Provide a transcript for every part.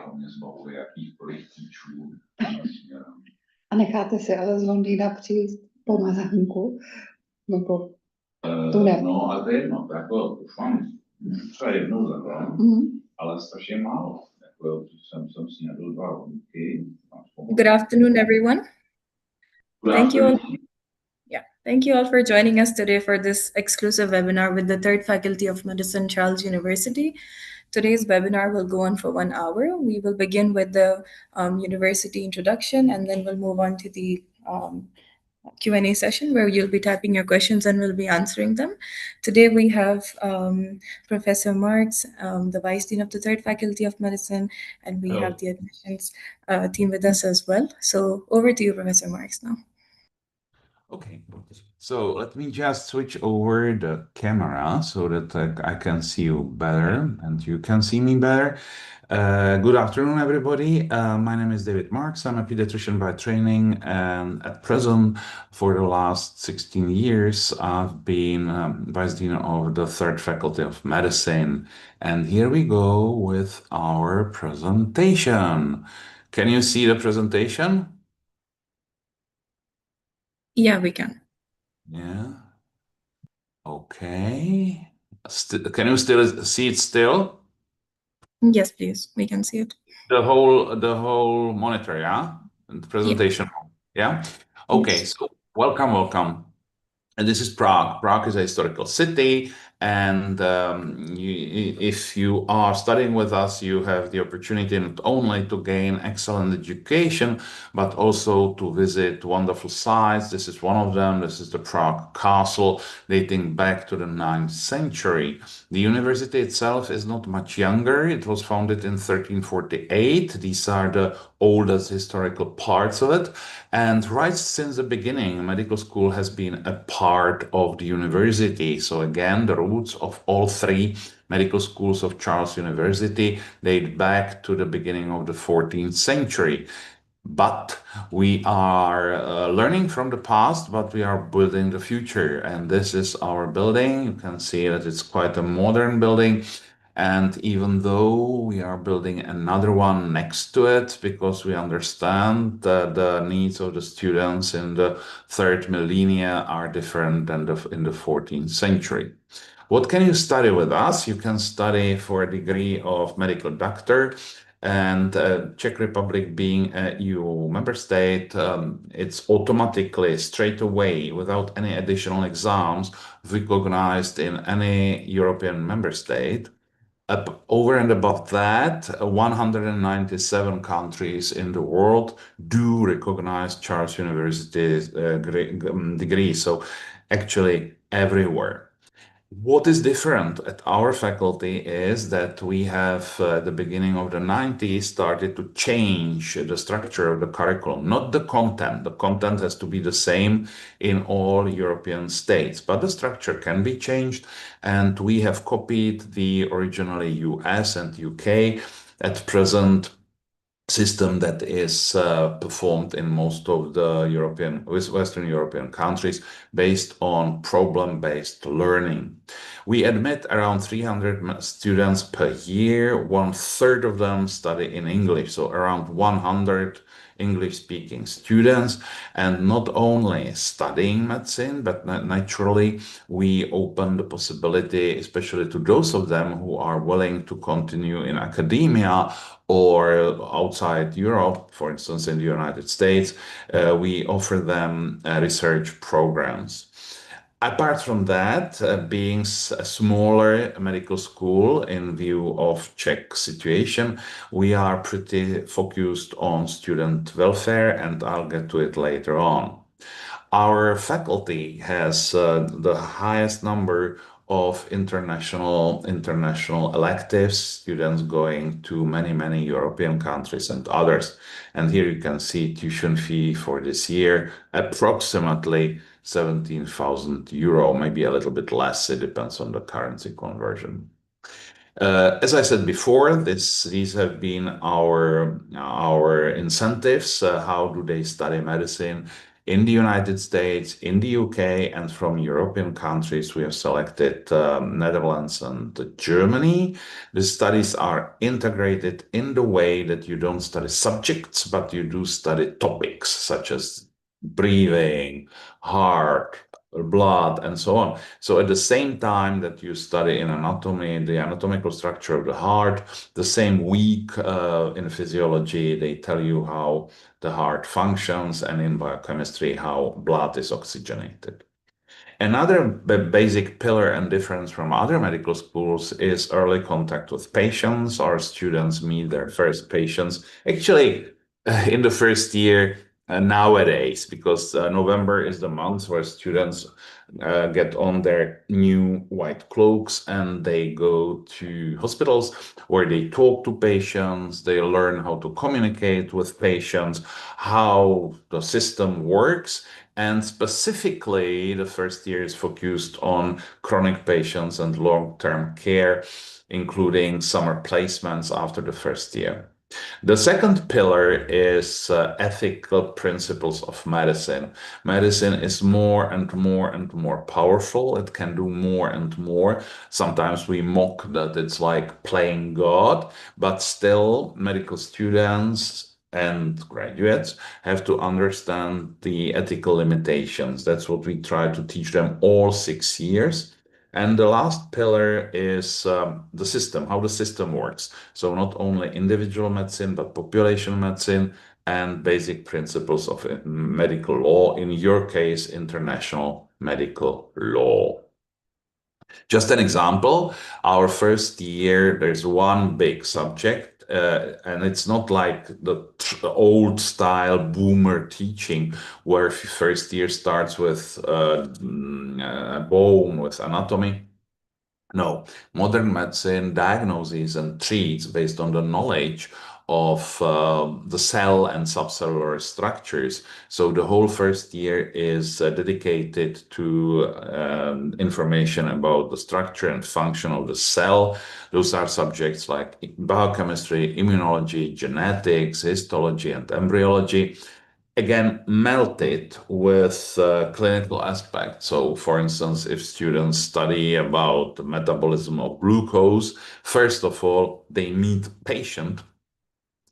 hlavně zbavuje jakýchkoliv klíčů. A necháte si ale z Londýna přijít pomazánku? Nebo to ne? No, ale to je jedno, to jako už mám třeba jednou za rok, ale strašně málo. Jako, jsem si nebyl 2 roky. Good afternoon, everyone. Thank you all. Thank you all for joining us today for this exclusive webinar with the Third Faculty of Medicine, Charles University. Today's webinar will go on for 1 hour. We will begin with the university introduction, and then we'll move on to the Q&A session where you'll be typing your questions and we'll be answering them. Today we have Professor Marks, the Vice Dean of the Third Faculty of Medicine, and we have the admissions team with us as well. So over to you, Professor Marks, now. Okay, so let me just switch over the camera so that I can see you better and you can see me better. Good afternoon, everybody. My name is David Marks. I'm a pediatrician by training, and at present, for the last 16 years, I've been Vice Dean of the Third Faculty of Medicine. And here we go with our presentation. Can you see the presentation? Yeah, we can. Yeah. Okay. Can you still see it still? Yes, please. We can see it. The whole monitor, yeah? And the presentation. Yeah. Okay. Yes. So welcome. And this is Prague. Prague is a historical city. And if you are studying with us, you have the opportunity not only to gain excellent education, but also to visit wonderful sites. This is one of them. This is the Prague Castle, dating back to the 9th century. The university itself is not much younger. It was founded in 1348. These are the oldest historical parts of it. And right since the beginning, medical school has been a part of the university. So again, the roots of all 3 medical schools of Charles University date back to the beginning of the 14th century. But we are learning from the past, but we are building the future. And this is our building. You can see that it's quite a modern building. And even though we are building another one next to it, because we understand that the needs of the students in the 3rd millennia are different than in the 14th century. What can you study with us? You can study for a degree of medical doctor, and Czech Republic being a EU member state, it's automatically straight away, without any additional exams, recognized in any European member state. Over and above that, 197 countries in the world do recognize Charles University's degree. So actually everywhere. What is different at our faculty is that we have, at the beginning of the 90s, started to change the structure of the curriculum, not the content. The content has to be the same in all European states, but the structure can be changed. And we have copied the originally US and UK at present system that is performed in most of the Western European countries based on problem-based learning. We admit around 300 students per year. 1/3 of them study in English, so around 100 English-speaking students, and not only studying medicine, but naturally we open the possibility, especially to those of them who are willing to continue in academia or outside Europe, for instance, in the United States, we offer them research programs. Apart from that, being a smaller medical school in view of Czech situation, we are pretty focused on student welfare, and I'll get to it later on. Our faculty has the highest number of international electives, students going to many European countries and others. And here you can see tuition fee for this year, approximately 17,000 euro, maybe a little bit less. It depends on the currency conversion. As I said before, these have been our incentives. How do they study medicine? in the United States, in the UK, and from European countries, we have selected Netherlands and Germany. The studies are integrated in the way that you don't study subjects, but you do study topics such as breathing, heart, blood, and so on. So at the same time that you study in anatomy, the anatomical structure of the heart, the same week in physiology, they tell you how the heart functions, and in biochemistry, how blood is oxygenated. Another basic pillar and difference from other medical schools is early contact with patients. Our students meet their first patients actually in the first year nowadays, because November is the month where students get on their new white cloaks and they go to hospitals where they talk to patients, they learn how to communicate with patients, how the system works. And specifically, the first year is focused on chronic patients and long-term care, including summer placements after the first year. The second pillar is ethical principles of medicine. Medicine is more and more and more powerful. It can do more and more. Sometimes we mock that it's like playing God, but still medical students and graduates have to understand the ethical limitations. That's what we try to teach them all 6 years. And the last pillar is the system, how the system works. So not only individual medicine, but population medicine and basic principles of medical law, in your case, international medical law. Just an example, our first year, there's one big subject, and it's not like the old style boomer teaching where first year starts with bone, with anatomy. No, modern medicine diagnoses and treats based on the knowledge of the cell and subcellular structures. So the whole first year is dedicated to information about the structure and function of the cell. Those are subjects like biochemistry, immunology, genetics, histology, and embryology. Again, melted with clinical aspects. So, for instance, if students study about the metabolism of glucose, first of all, they meet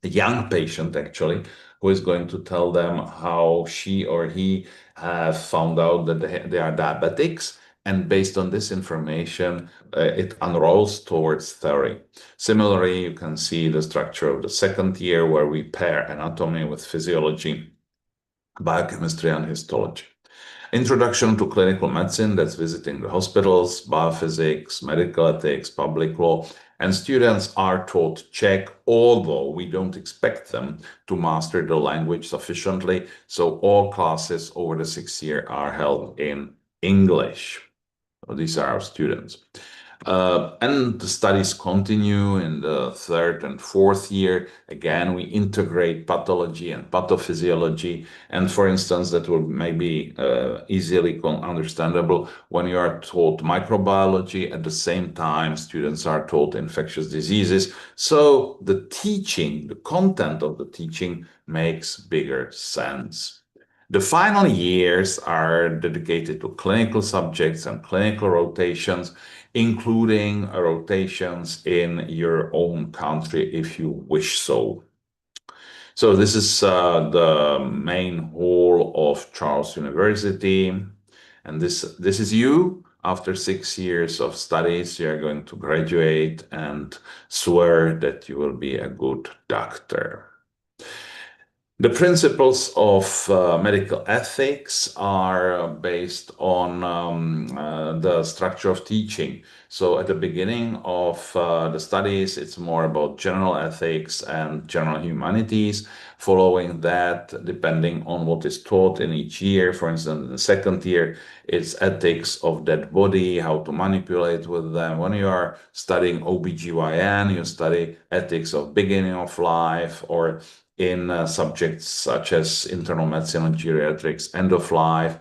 a young patient actually, who is going to tell them how she or he have found out that they are diabetics. And based on this information, it unrolls towards theory. Similarly, you can see the structure of the second year where we pair anatomy with physiology, biochemistry, and histology. Introduction to clinical medicine, that's visiting the hospitals, biophysics, medical ethics, public law, and students are taught Czech, although we don't expect them to master the language sufficiently. So all classes over the 6 year are held in English. So these are our students. And the studies continue in the third and fourth year. Again, we integrate pathology and pathophysiology. And for instance, that will maybe easily understandable when you are taught microbiology. At the same time, students are taught infectious diseases. So the teaching, the content of the teaching makes bigger sense. The final years are dedicated to clinical subjects and clinical rotations, including rotations in your own country if you wish so. So this is the main hall of Charles University. And this is you. After 6 years of studies, you're going to graduate and swear that you will be a good doctor. The principles of medical ethics are based on the structure of teaching. So at the beginning of the studies, it's more about general ethics and general humanities. Following that, depending on what is taught in each year, for instance, in the second year, it's ethics of dead body, how to manipulate with them. When you are studying OBGYN, you study ethics of beginning of life, or in subjects such as internal medicine and geriatrics, end of life,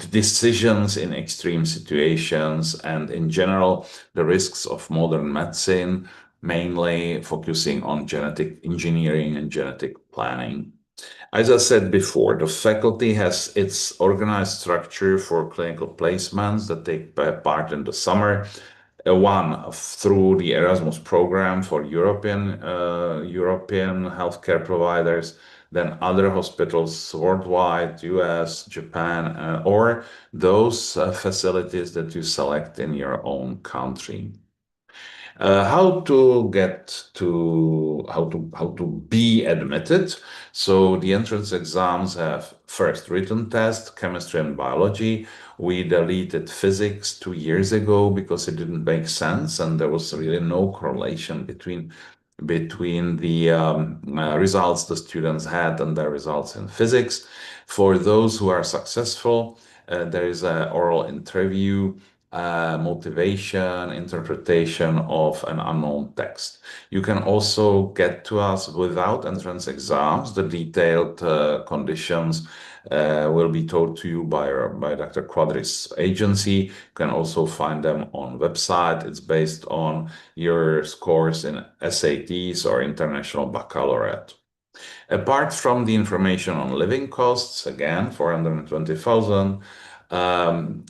decisions in extreme situations, and in general, the risks of modern medicine, mainly focusing on genetic engineering and genetic planning. As I said before, the faculty has its organized structure for clinical placements that take part in the summer. One through the Erasmus program for European healthcare providers, then other hospitals worldwide, US, Japan, or those facilities that you select in your own country. How to be admitted. So the entrance exams have first written test, chemistry and biology. We deleted physics 2 years ago because it didn't make sense, and there was really no correlation between the results the students had and their results in physics. For those who are successful, there is an oral interview, motivation, interpretation of an unknown text. You can also get to us without entrance exams. The detailed conditions will be told to you by Dr. Quadri's agency. You can also find them on website. It's based on your scores in SATs or International Baccalaureate. Apart from the information on living costs, again, 420,000, now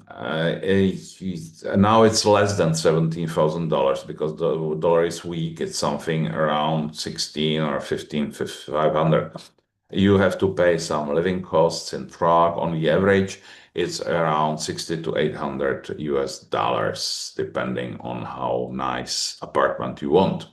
it's less than $17,000 because the dollar is weak. It's something around 16 or 15,500. You have to pay some living costs in Prague. On the average, it's around 60 to 800 US dollars, depending on how nice apartment you want.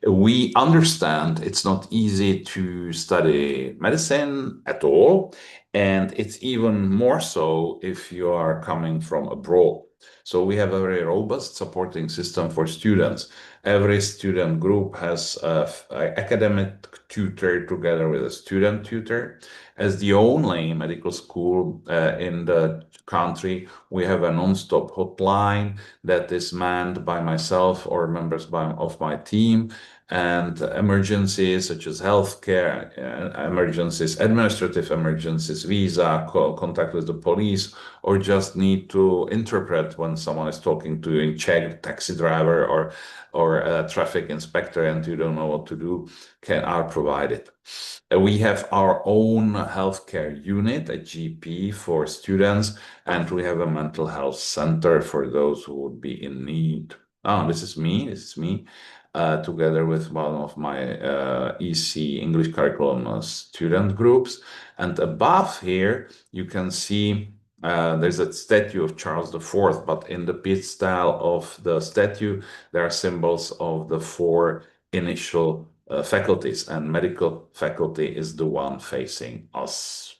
We understand it's not easy to study medicine at all, and it's even more so if you are coming from abroad. So we have a very robust supporting system for students. Every student group has an academic tutor together with a student tutor. As the only medical school in the country, we have a non-stop hotline that is manned by myself or members of my team, and emergencies such as healthcare emergencies, administrative emergencies, visa, contact with the police, or just need to interpret when someone is talking to you in Czech, taxi driver or a traffic inspector and you don't know what to do, are provided. We have our own healthcare unit, a GP for students, and we have a mental health center for those who would be in need. This is me. Together with one of my EC English curriculum student groups. And above here, you can see there's a statue of Charles IV, but in the pedestal of the statue, there are symbols of the 4 initial faculties, and medical faculty is the one facing us.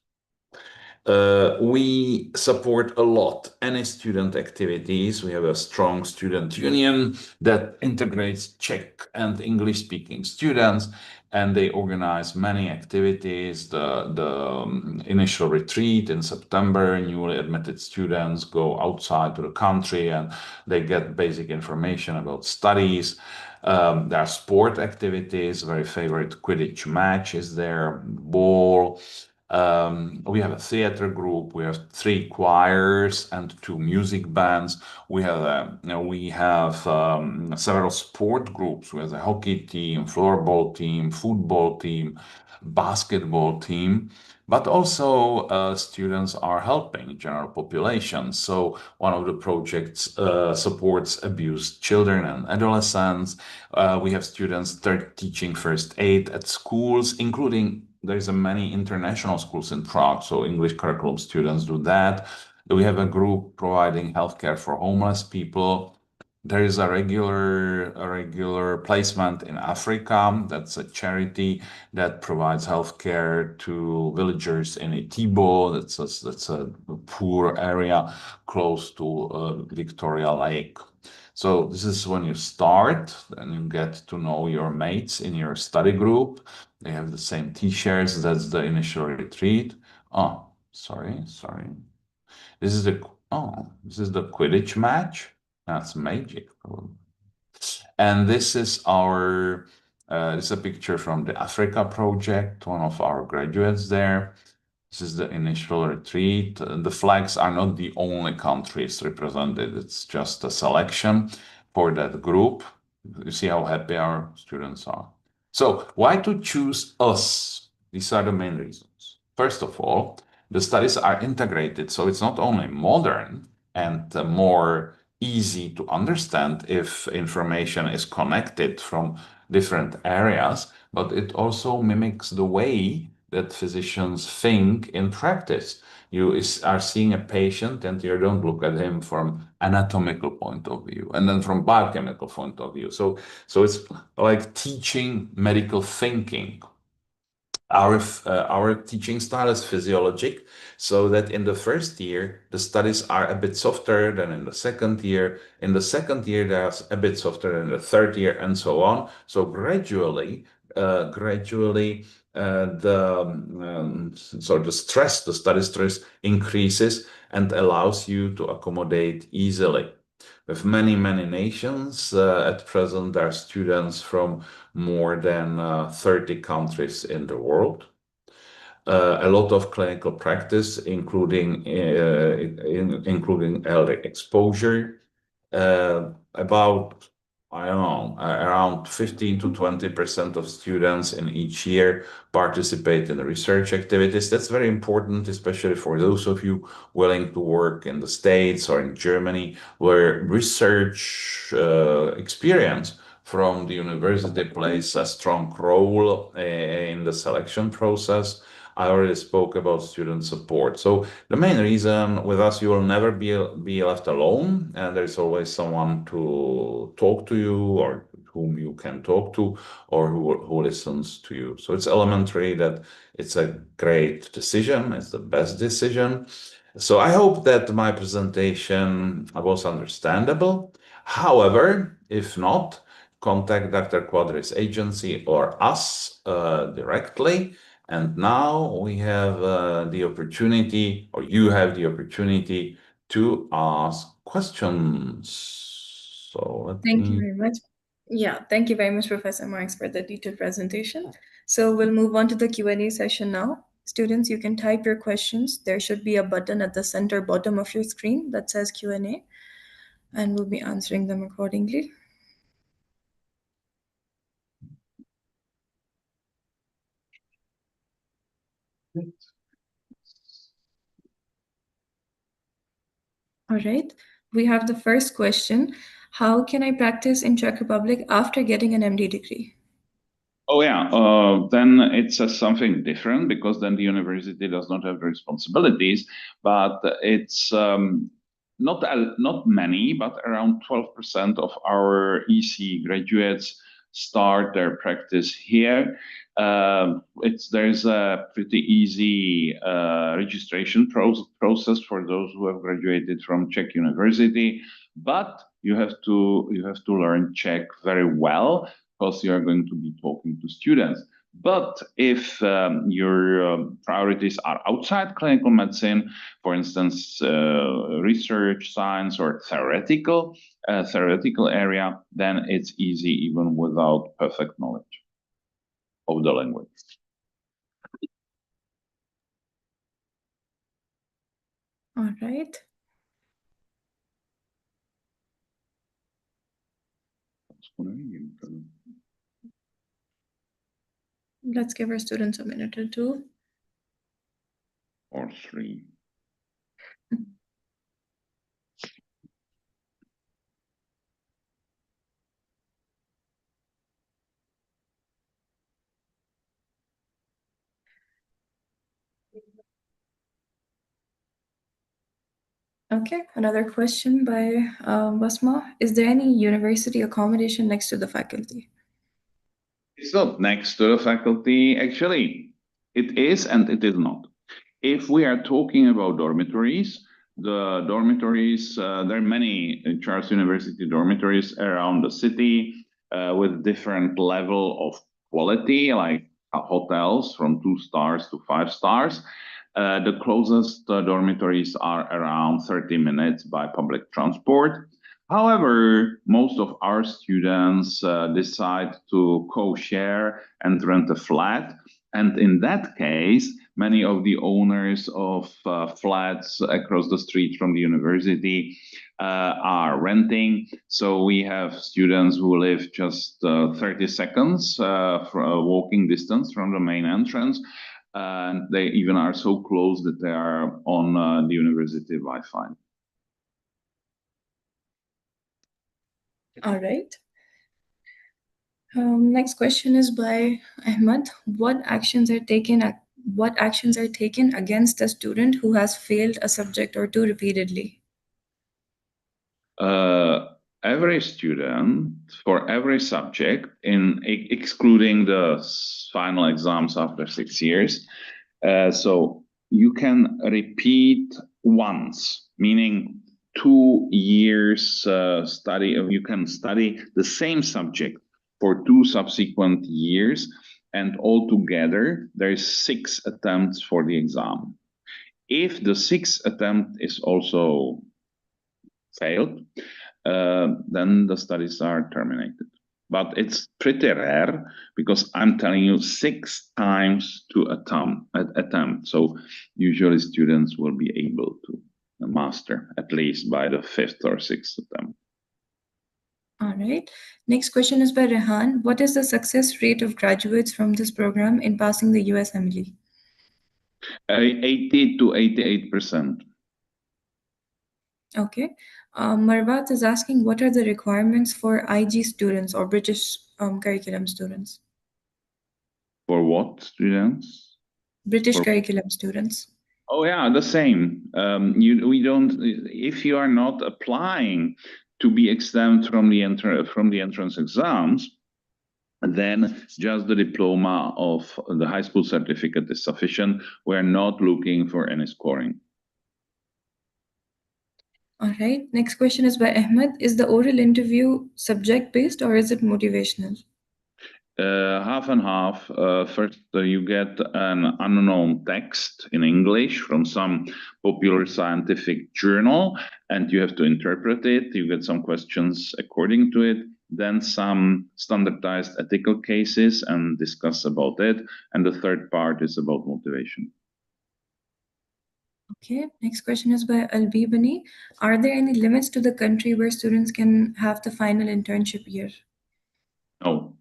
We support a lot any student activities. We have a strong student union that integrates Czech and English-speaking students, and they organize many activities. The initial retreat in September, newly admitted students go outside to the country and they get basic information about studies. There are sport activities, very favorite Quidditch match is there, ball. We have a theater group. We have 3 choirs and 2 music bands. We have several sport groups. We have a hockey team, floorball team, football team, basketball team. But also students are helping general population. So one of the projects supports abused children and adolescents. We have students teaching first aid at schools, including there's many international schools in Prague, so English curriculum students do that. We have a group providing healthcare for homeless people. There is a regular placement in Africa. That's a charity that provides healthcare to villagers in Itibo. That's a poor area close to Victoria Lake. So this is when you start and you get to know your mates in your study group. They have the same t-shirts. That's the initial retreat. Oh, sorry. This is the Quidditch match. That's magic. And this is our this is a picture from the Africa project, one of our graduates there. This is the initial retreat. The flags are not the only countries represented. It's just a selection for that group. You see how happy our students are. So why to choose us? These are the main reasons. First of all, the studies are integrated, so it's not only modern and more easy to understand if information is connected from different areas, but it also mimics the way that physicians think in practice. You are seeing a patient and you don't look at him from anatomical point of view and then from biochemical point of view. So it's like teaching medical thinking. Our teaching style is physiologic, so that in the first year, the studies are a bit softer than in the second year. In the second year, they're a bit softer than the third year, and so on. So gradually, the stress, the study stress increases and allows you to accommodate easily. With many, many nations, at present, there are students from more than 30 countries in the world. A lot of clinical practice, including elder exposure. About, I don't know, around 15 to 20% of students in each year participate in the research activities. That's very important, especially for those of you willing to work in the States or in Germany, where research experience from the university plays a strong role in the selection process. I already spoke about student support. So the main reason with us, you will never be left alone, and there's always someone to talk to you or whom you can talk to or who listens to you. So it's elementary that it's a great decision. It's the best decision. So I hope that my presentation was understandable. However, if not, contact Dr. Quadri's agency or us directly. And now we have the opportunity, or you have the opportunity to ask questions. So Thank you very much. Yeah, thank you very much, Professor Marks, for the detailed presentation. So we'll move on to the Q&A session now. Students, you can type your questions. There should be a button at the center bottom of your screen that says Q&A, and we'll be answering them accordingly. All right, we have the first question. How can I practice in Czech Republic after getting an MD degree? Oh yeah, then it's something different, because then the university does not have the responsibilities, but it's not many, but around 12% of our EC graduates start their practice here. There's a pretty easy registration process for those who have graduated from Czech university, but you have to learn Czech very well, because you are going to be talking to students. But if your priorities are outside clinical medicine, for instance, research, science, or theoretical area, then it's easy even without perfect knowledge of the language. All right. Let's give our students a minute or two. Or 3. Okay, another question by Basma. Is there any university accommodation next to the faculty? It's not next to the faculty. Actually, it is and it is not. If we are talking about dormitories, the dormitories, there are many Charles University dormitories around the city with different level of quality, like hotels from 2 stars to 5 stars. The closest dormitories are around 30 minutes by public transport. However, most of our students decide to co-share and rent a flat. And in that case, Many of the owners of flats across the street from the university are renting. So we have students who live just 30 seconds walking distance from the main entrance. And they even are so close that they are on the university Wi-Fi. All right. Next question is by Ahmed. What actions are taken against a student who has failed a subject or two repeatedly? Every student for every subject, excluding the final exams after 6 years, so you can repeat once, meaning 2 years study. You can study the same subject for 2 subsequent years, and altogether there is 6 attempts for the exam. If the 6th attempt is also failed, then the studies are terminated. But it's pretty rare because I'm telling you 6 times to attempt. So usually students will be able to master at least by the 5th or 6th attempt. All right. Next question is by Rehan. What is the success rate of graduates from this program in passing the USMLE? 80 to 88%. Okay. Marvat is asking, what are the requirements for IG students or British curriculum students? For what students? British curriculum students. Oh yeah, the same. We don't. If you are not applying to be exempt from the entrance exams, then just the diploma of the high school certificate is sufficient. We're not looking for any scoring. All right. Next question is by Ahmed. Is the oral interview subject-based or is it motivational? Half and half. First, you get an unknown text in English from some popular scientific journal, and you have to interpret it. You get some questions according to it, then some standardized ethical cases and discuss about it. And the third part is about motivation. Okay, next question is by Albibani. Are there any limits to the country where students can have the final internship year? No.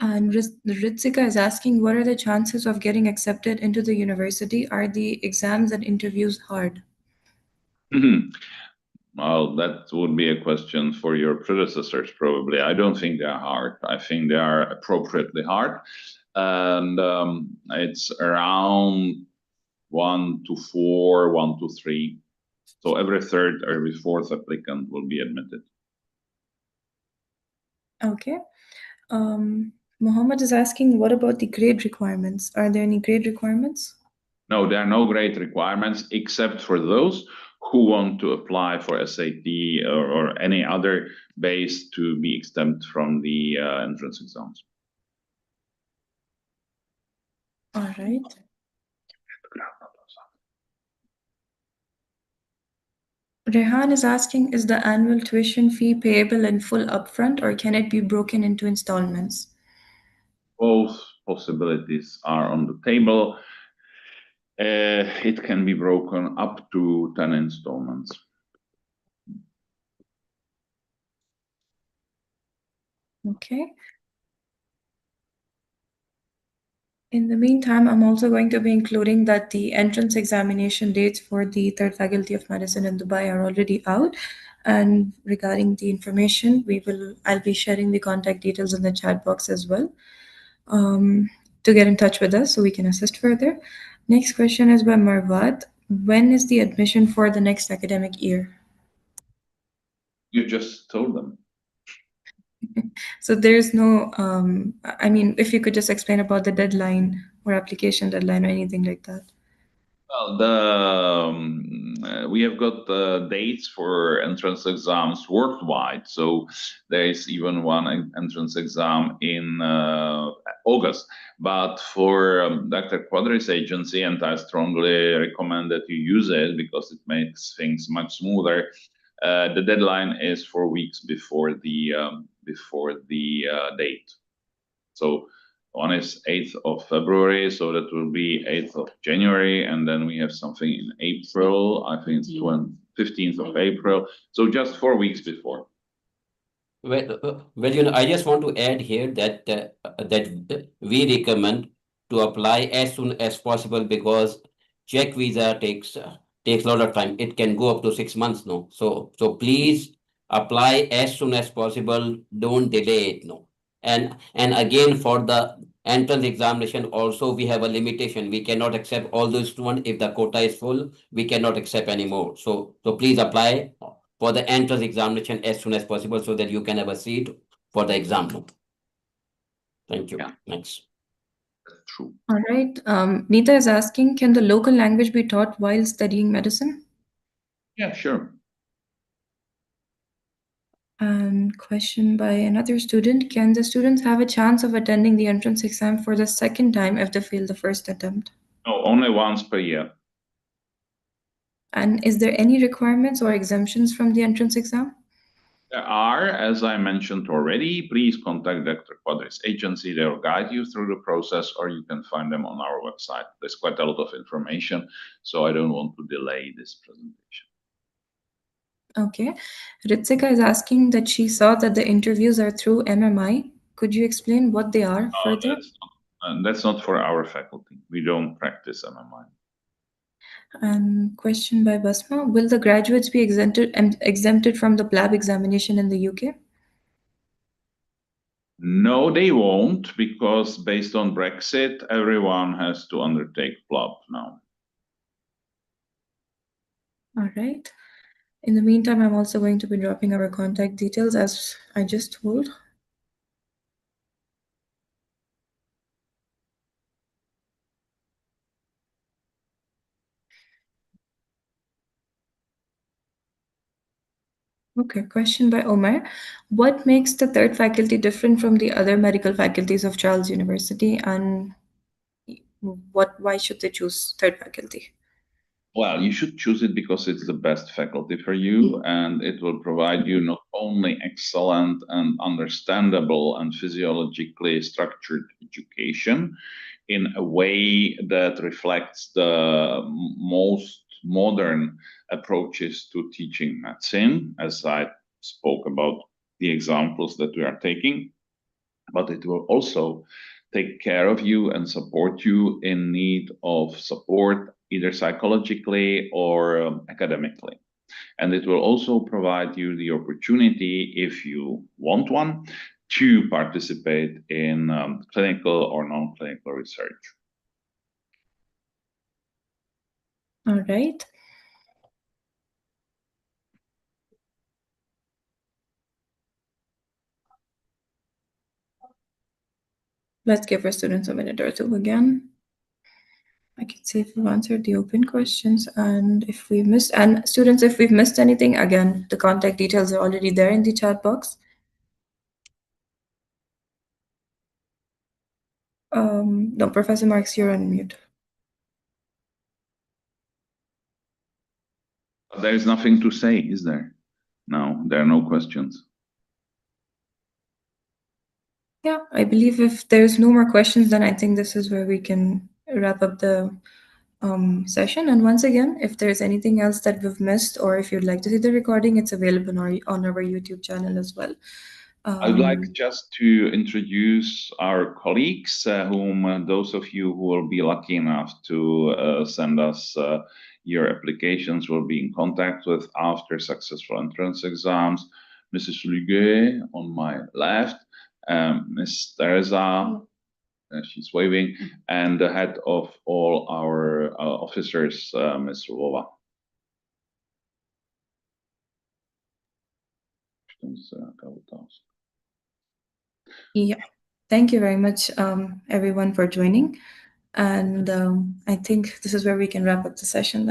And Ritzika is asking, what are the chances of getting accepted into the university? Are the exams and interviews hard? Well, that would be a question for your predecessors, probably. I don't think they are hard. I think they are appropriately hard. And it's around 1 to 4, 1 to 3. So every third or every fourth applicant will be admitted. Okay. Mohammed is asking, what about the grade requirements? Are there any grade requirements? No, there are no grade requirements except for those who want to apply for SAT or any other base to be exempt from the entrance exams. All right. Rehan is asking, is the annual tuition fee payable in full upfront or can it be broken into installments? Both possibilities are on the table. It can be broken up to 10 installments. Okay. In the meantime, I'm also going to be including that the entrance examination dates for the Third Faculty of Medicine in Dubai are already out. And regarding the information, I'll be sharing the contact details in the chat box as well to get in touch with us so we can assist further. Next question is by Marvat. When is the admission for the next academic year? You just told them. So there's no, I mean, if you could just explain about the deadline or application deadline or anything like that. Well, we have got dates for entrance exams worldwide. So there is even one entrance exam in August. But for Dr. Quadri's agency, and I strongly recommend that you use it because it makes things much smoother. The deadline is 4 weeks before the date. So One is 8th of February, so that will be 8th of January, and then we have something in April. I think it's 15th of April. So just 4 weeks before. Well, I just want to add here that we recommend to apply as soon as possible because Czech visa takes a lot of time. It can go up to 6 months, no. So please apply as soon as possible. Don't delay it, no. And again for the entrance examination also we have a limitation. We cannot accept all those students. If the quota is full, we cannot accept anymore. So please apply for the entrance examination as soon as possible so that you can have a seat for the exam. Thank you. Yeah. Next. True. All right. Neeta is asking, can the local language be taught while studying medicine? Yeah, sure. And question by another student, can the students have a chance of attending the entrance exam for the second time if they fail the first attempt? No, only once per year. And is there any requirements or exemptions from the entrance exam? There are, as I mentioned already. Please contact Dr. Quadri's agency. They will guide you through the process, or you can find them on our website. There's quite a lot of information, so I don't want to delay this presentation. Okay. Ritsika is asking that she saw that the interviews are through MMI. Could you explain what they are further? That's not for our faculty. We don't practice MMI. And question by Basma, will the graduates be exempted from the PLAB examination in the UK? No, they won't, because based on Brexit, everyone has to undertake PLAB now. All right. In the meantime, I'm also going to be dropping our contact details as I just told. Okay, question by Omar. What makes the third faculty different from the other medical faculties of Charles University, and why should they choose third faculty? Well, you should choose it because it's the best faculty for you, and it will provide you not only excellent and understandable and physiologically structured education in a way that reflects the most modern approaches to teaching medicine, as I spoke about the examples that we are taking, but it will also take care of you and support you in need of support, either psychologically or academically. And it will also provide you the opportunity, if you want one, to participate in clinical or non-clinical research. All right. Let's give our students a minute or two again. I can see if we've answered the open questions, and if we missed, and students, if we've missed anything, again, the contact details are already there in the chat box. No, Professor Marks, you're on mute. There is nothing to say, is there? No, there are no questions. Yeah, I believe if there's no more questions, then I think this is where we can wrap up the session. And once again, if there's anything else that we've missed, or if you'd like to see the recording, it's available on our YouTube channel as well. I'd like just to introduce our colleagues, whom those of you who will be lucky enough to send us your applications will be in contact with after successful entrance exams. Mrs. Lugue on my left, Ms. Teresa, she's waving, and the head of all our officers, Ms. Lvova. Yeah, thank you very much, everyone, for joining. And I think this is where we can wrap up the session then.